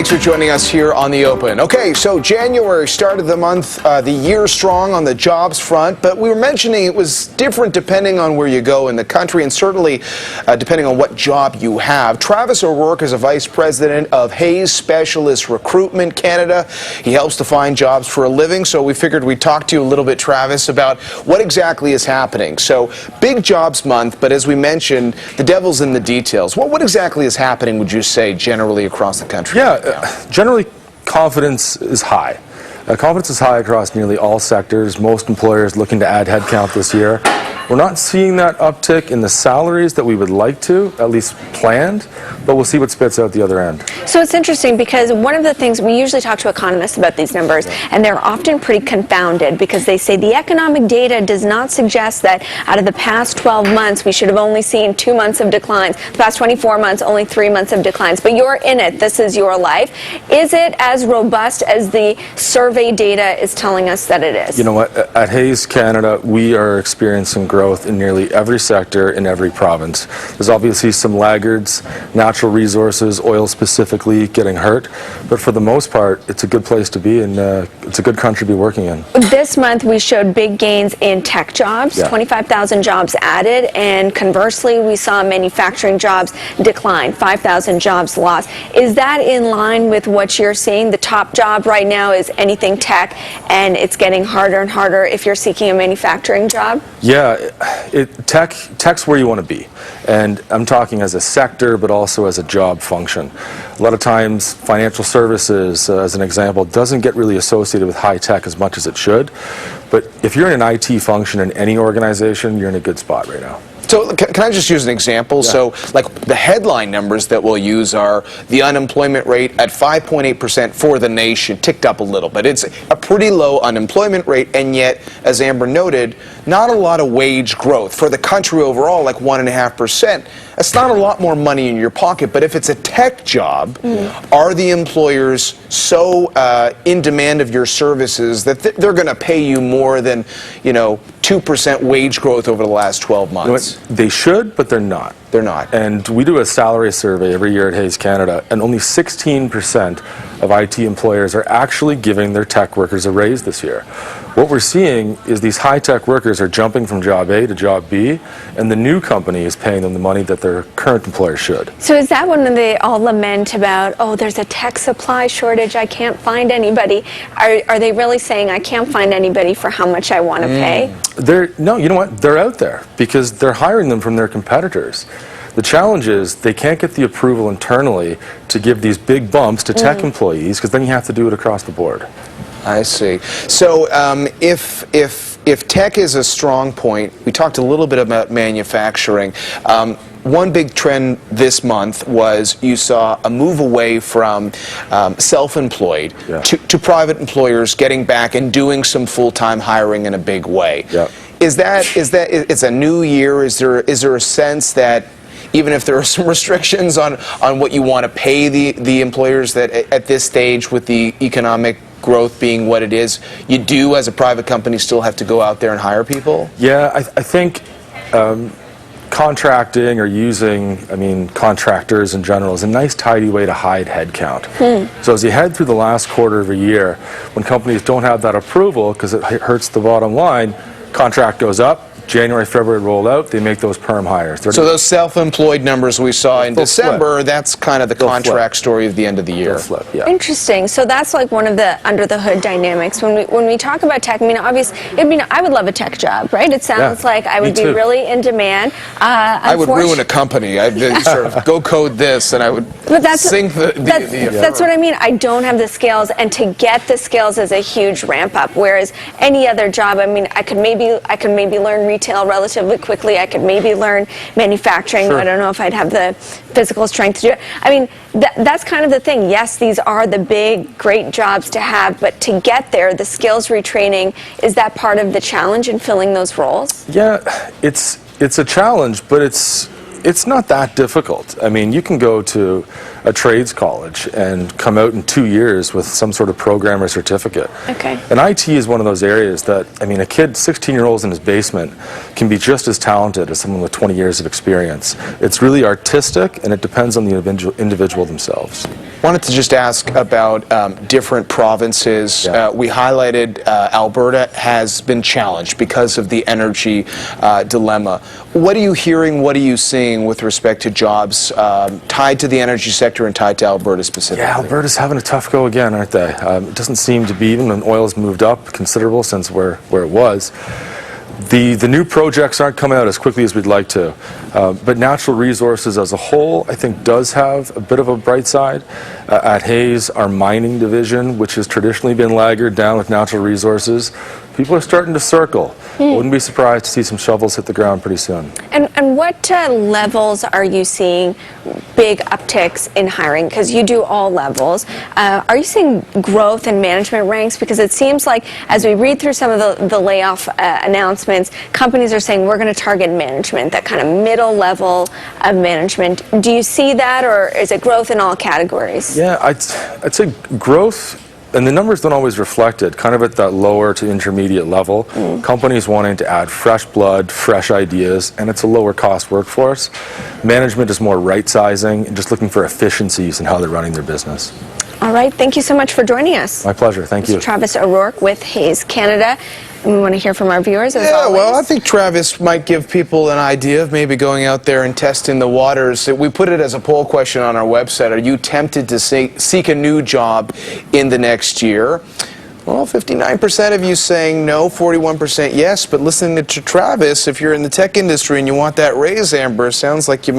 Thanks for joining us here on The Open. Okay, so January started the month, the year strong on the jobs front, but we were mentioning it was different depending on where you go in the country and certainly depending on what job you have. Travis O'Rourke is a vice president of Hayes Specialist Recruitment Canada. He helps to find jobs for a living, so we figured we'd talk to you a little bit, Travis, about what exactly is happening. So, big jobs month, but as we mentioned, the devil's in the details. What exactly is happening, would you say, generally across the country? Yeah, generally confidence is high. Confidence is high across nearly all sectors. Most employers looking to add headcount this year. We're not seeing that uptick in the salaries that we would like to, at least planned, but we'll see what spits out the other end. So it's interesting because one of the things, we usually talk to economists about these numbers, and they're often pretty confounded because they say the economic data does not suggest that out of the past 12 months we should have only seen 2 months of declines. The past 24 months, only 3 months of declines. But you're in it. This is your life. Is it as robust as the survey data is telling us that it is? You know what? At Hayes Canada, we are experiencing growth in nearly every sector in every province. There's obviously some laggards, natural resources, oil specifically, getting hurt, but for the most part, it's a good place to be and it's a good country to be working in. This month we showed big gains in tech jobs, 25,000 jobs added, and conversely we saw manufacturing jobs decline, 5,000 jobs lost. Is that in line with what you're seeing? The top job right now is anything tech, and it's getting harder and harder if you're seeking a manufacturing job? Yeah, tech's where you want to be, and I'm talking as a sector but also as a job function. A lot of times financial services, as an example, doesn't get really associated with high tech as much as it should, but if you're in an IT function in any organization, you're in a good spot right now. So can I just use an example? Yeah. So like the headline numbers that we'll use are the unemployment rate at 5.8% for the nation, ticked up a little, but it's a pretty low unemployment rate, and yet, as Amber noted, not a lot of wage growth. For the country overall, like 1.5%. That's not a lot more money in your pocket, but if it's a tech job, are the employers so in demand of your services that they're going to pay you more than, 2% wage growth over the last 12 months? You know what? They should, but they're not. They're not. And we do a salary survey every year at Hayes Canada, and only 16% of IT employers are actually giving their tech workers a raise this year. What we're seeing is these high-tech workers are jumping from job A to job B, and the new company is paying them the money that their current employer should. So is that when they all lament about, oh, there's a tech supply shortage, I can't find anybody? Are they really saying, I can't find anybody for how much I want to pay? No, you know what? They're out there because they're hiring them from their competitors. The challenge is they can't get the approval internally to give these big bumps to tech employees, because then you have to do it across the board. I see. So if tech is a strong point, we talked a little bit about manufacturing. One big trend this month was you saw a move away from self-employed to private employers getting back and doing some full-time hiring in a big way. Yep. Is that it's a new year? Is there a sense that even if there are some restrictions on what you want to pay the employers, that at this stage with the economic growth being what it is, you do as a private company still have to go out there and hire people? Yeah, I think contracting or using, contractors in general is a nice tidy way to hide headcount. So as you head through the last quarter of a year, when companies don't have that approval because it hurts the bottom line, contract goes up. January, February roll out, they make those perm hires. So those self-employed numbers we saw in December, that's kind of the contract story of the end of the year. Flip, yeah. Interesting. So that's like one of the under-the-hood dynamics. When we talk about tech, obviously, I would love a tech job, right? It sounds like I would be really in demand. I would ruin a company. I'd sort of go code this, and I would sink That's what I mean. I don't have the skills, and to get the skills is a huge ramp up. Whereas any other job, I could maybe learn retail relatively quickly. I could maybe learn manufacturing. Sure. I don't know if I'd have the physical strength to do it. That's kind of the thing. Yes, these are the big, great jobs to have, but to get there, the skills retraining, is that part of the challenge in filling those roles? Yeah, it's a challenge, but it's not that difficult. You can go to a trades college and come out in 2 years with some sort of program or certificate. Okay. And IT is one of those areas that, I mean, a kid 16-year-old in his basement can be just as talented as someone with 20 years of experience. It's really artistic, and it depends on the individual themselves. Wanted to just ask about different provinces. Yeah. We highlighted Alberta has been challenged because of the energy dilemma. What are you hearing, what are you seeing with respect to jobs tied to the energy sector and tied to Alberta specifically? Yeah, Alberta's having a tough go again, aren't they? It doesn't seem to be, even when oil's moved up considerable since where it was. The new projects aren't coming out as quickly as we'd like to, but natural resources as a whole, I think, does have a bit of a bright side. At Hayes, our mining division, which has traditionally been laggard down with natural resources, people are starting to circle. I wouldn't be surprised to see some shovels hit the ground pretty soon. And what levels are you seeing big upticks in hiring? Because you do all levels. Are you seeing growth in management ranks? Because it seems like as we read through some of the layoff announcements, companies are saying we're going to target management, that kind of middle level of management. Do you see that, or is it growth in all categories? Yeah, I'd say growth. And the numbers don't always reflect it, kind of at that lower to intermediate level. Companies wanting to add fresh blood, fresh ideas, and it's a lower cost workforce. Management is more right sizing and just looking for efficiencies in how they're running their business. All right, thank you so much for joining us. My pleasure, thank you. Travis O'Rourke with Hayes Canada. And we want to hear from our viewers as always. Well, I think Travis might give people an idea of maybe going out there and testing the waters. We put it as a poll question on our website. Are you tempted to seek a new job in the next year? Well, 59% of you saying no, 41% yes. But listening to Travis, if you're in the tech industry and you want that raise, Amber, sounds like you might